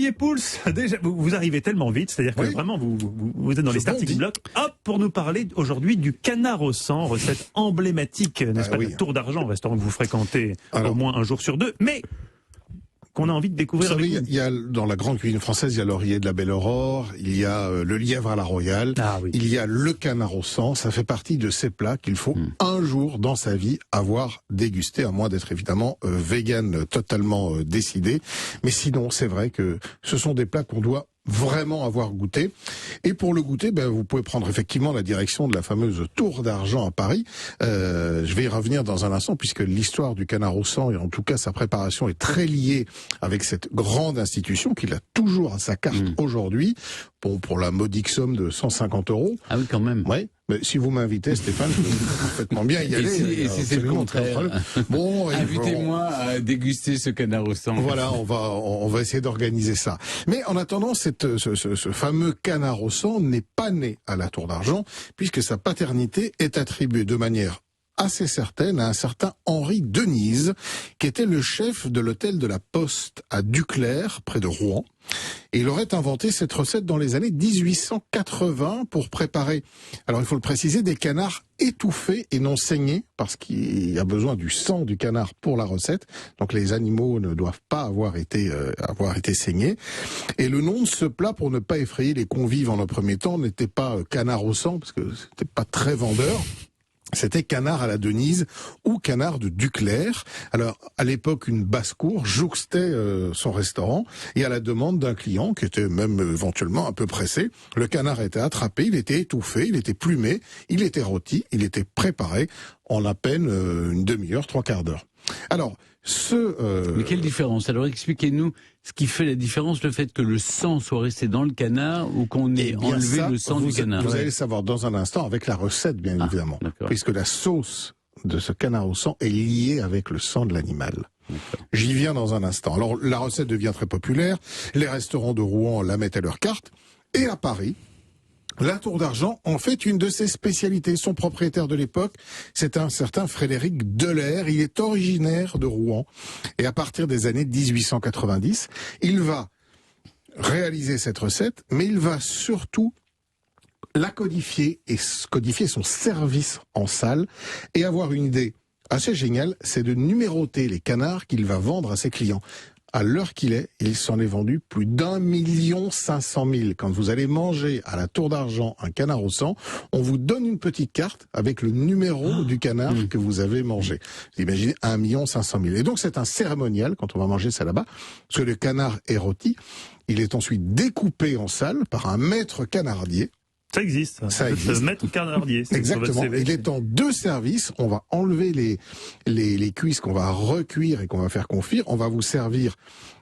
Olivier Pouls, déjà, vous arrivez tellement vite, c'est-à-dire que vraiment vous êtes dans les starting blocks, hop, pour nous parler aujourd'hui du canard au sang, recette emblématique, n'est-ce pas, de Tour d'Argent, restaurant que vous fréquentez au moins un jour sur deux, mais qu'on a envie de découvrir. Vous savez, il y a dans la grande cuisine française, il y a l'oreiller de la Belle Aurore, il y a le lièvre à la royale, il y a le canard au sang. Ça fait partie de ces plats qu'il faut un jour dans sa vie avoir dégusté, à moins d'être évidemment vegan totalement décidé. Mais sinon, c'est vrai que ce sont des plats qu'on doit vraiment avoir goûté. Et pour le goûter, vous pouvez prendre effectivement la direction de la fameuse Tour d'Argent à Paris. Je vais y revenir dans un instant, puisque l'histoire du canard au sang, et en tout cas sa préparation, est très liée avec cette grande institution qu'il a toujours à sa carte aujourd'hui. Bon, pour la modique somme de 150 €. Ah oui, quand même. Ouais. Mais si vous m'invitez, Stéphane, je peux parfaitement bien y aller. Et si c'est le contraire. Bon, invitez-moi à déguster ce canard au sang. Voilà, on va essayer d'organiser ça. Mais en attendant, ce fameux canard au sang n'est pas né à la Tour d'Argent, puisque sa paternité est attribuée de manière assez certaine à un certain Henri Denise, qui était le chef de l'hôtel de la Poste à Duclerc, près de Rouen. Et il aurait inventé cette recette dans les années 1880 pour préparer, alors il faut le préciser, des canards étouffés et non saignés, parce qu'il y a besoin du sang du canard pour la recette. Donc les animaux ne doivent pas avoir été saignés. Et le nom de ce plat, pour ne pas effrayer les convives en un premier temps, n'était pas canard au sang, parce que c'était pas très vendeur. C'était canard à la Denise ou canard de Duclerc. Alors, à l'époque, une basse-cour jouxtait son restaurant, et à la demande d'un client, qui était même éventuellement un peu pressé, le canard était attrapé, il était étouffé, il était plumé, il était rôti, il était préparé en à peine une demi-heure, trois quarts d'heure. Alors, Mais quelle différence? Alors expliquez-nous ce qui fait la différence, le fait que le sang soit resté dans le canard ou qu'on ait enlevé le sang du canard. Vous allez le savoir dans un instant avec la recette, bien évidemment, puisque la sauce de ce canard au sang est liée avec le sang de l'animal. J'y viens dans un instant. Alors la recette devient très populaire, les restaurants de Rouen la mettent à leur carte, et à Paris, la Tour d'Argent en fait une de ses spécialités. Son propriétaire de l'époque, c'est un certain Frédéric Delair. Il est originaire de Rouen. Et à partir des années 1890, il va réaliser cette recette, mais il va surtout la codifier et codifier son service en salle et avoir une idée assez géniale, c'est de numéroter les canards qu'il va vendre à ses clients. À l'heure qu'il est, il s'en est vendu plus d'1 500 000. Quand vous allez manger à la Tour d'Argent un canard au sang, on vous donne une petite carte avec le numéro du canard que vous avez mangé. Vous imaginez 1 500 000. Et donc c'est un cérémonial quand on va manger ça là-bas, parce que le canard est rôti. Il est ensuite découpé en salle par un maître canardier. Ça existe. Ça existe. Maître canardier. Exactement. Il est en 2 services. On va enlever les cuisses qu'on va recuire et qu'on va faire confire. On va vous servir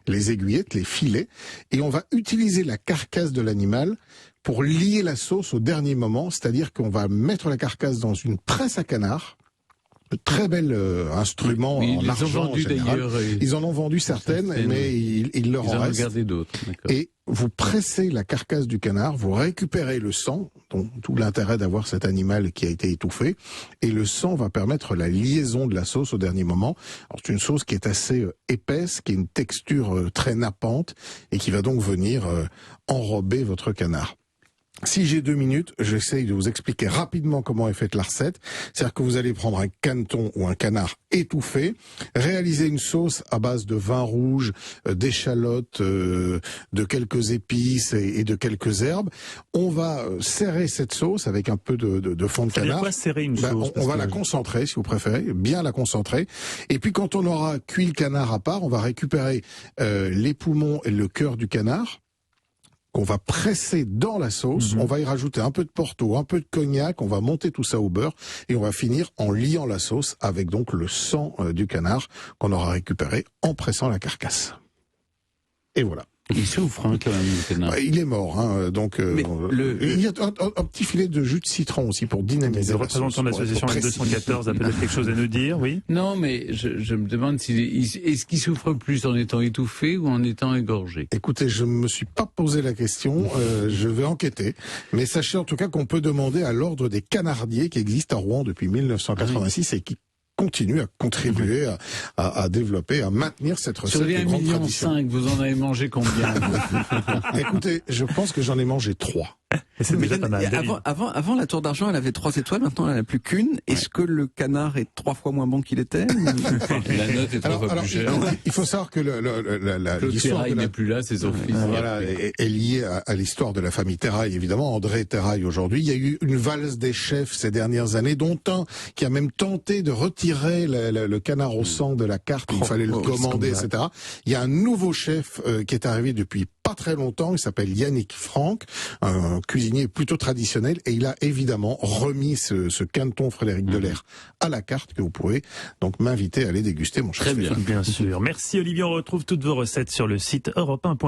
les aiguillettes, les filets, et on va utiliser la carcasse de l'animal pour lier la sauce au dernier moment. C'est-à-dire qu'on va mettre la carcasse dans une presse à canard. Très bel instrument en argent en général. Ils en ont vendu certaines, mais il leur en reste. Gardé d'autres. Et vous pressez la carcasse du canard, vous récupérez le sang, donc tout l'intérêt d'avoir cet animal qui a été étouffé, et le sang va permettre la liaison de la sauce au dernier moment. Alors c'est une sauce qui est assez épaisse, qui a une texture très nappante, et qui va donc venir enrober votre canard. Si j'ai 2 minutes, j'essaye de vous expliquer rapidement comment est faite la recette. C'est-à-dire que vous allez prendre un caneton ou un canard étouffé, réaliser une sauce à base de vin rouge, d'échalotes, de quelques épices et de quelques herbes. On va serrer cette sauce avec un peu de fond de canard. Quoi, serrer une sauce? On va la concentrer, si vous préférez, bien la concentrer. Et puis quand on aura cuit le canard à part, on va récupérer les poumons et le cœur du canard, qu'on va presser dans la sauce, on va y rajouter un peu de Porto, un peu de cognac, on va monter tout ça au beurre, et on va finir en liant la sauce avec donc le sang du canard qu'on aura récupéré en pressant la carcasse. Et voilà. Il souffre quand même, le canard. Il est mort, donc il y a un petit filet de jus de citron aussi pour dynamiser. Le représentant de l'association M214 a peut-être quelque chose à nous dire, oui? Non, mais je me demande est-ce qu'il souffre plus en étant étouffé ou en étant égorgé? Écoutez, je me suis pas posé la question, je vais enquêter, mais sachez en tout cas qu'on peut demander à l'ordre des canardiers qui existe à Rouen depuis 1986 et qui continue à contribuer à développer, à maintenir cette recette de grande tradition. Sur les 1,5 million, vous en avez mangé combien? Écoutez, je pense que j'en ai mangé 3. C'est déjà pas mal. Avant la Tour d'Argent, elle avait 3 étoiles, maintenant elle n'a plus qu'une. Est-ce que le canard est 3 fois moins bon qu'il était? La note est 3 fois plus chère. Il faut savoir que l'histoire n'est plus là, ses offices. Voilà, est liée à l'histoire de la famille Terrail, évidemment. André Terrail aujourd'hui. Il y a eu une valse des chefs ces dernières années, dont un qui a même tenté de retirer le canard au sang de la carte. Il fallait le commander, etc. Il y a un nouveau chef qui est arrivé depuis pas très longtemps. Il s'appelle Yannick Franck, un cuisinier plutôt traditionnel, et il a évidemment remis ce canton Frédéric Delair à la carte, que vous pourrez donc m'inviter à aller déguster, mon cher Stéphane. Bien sûr. Merci Olivier, on retrouve toutes vos recettes sur le site europe1.fr.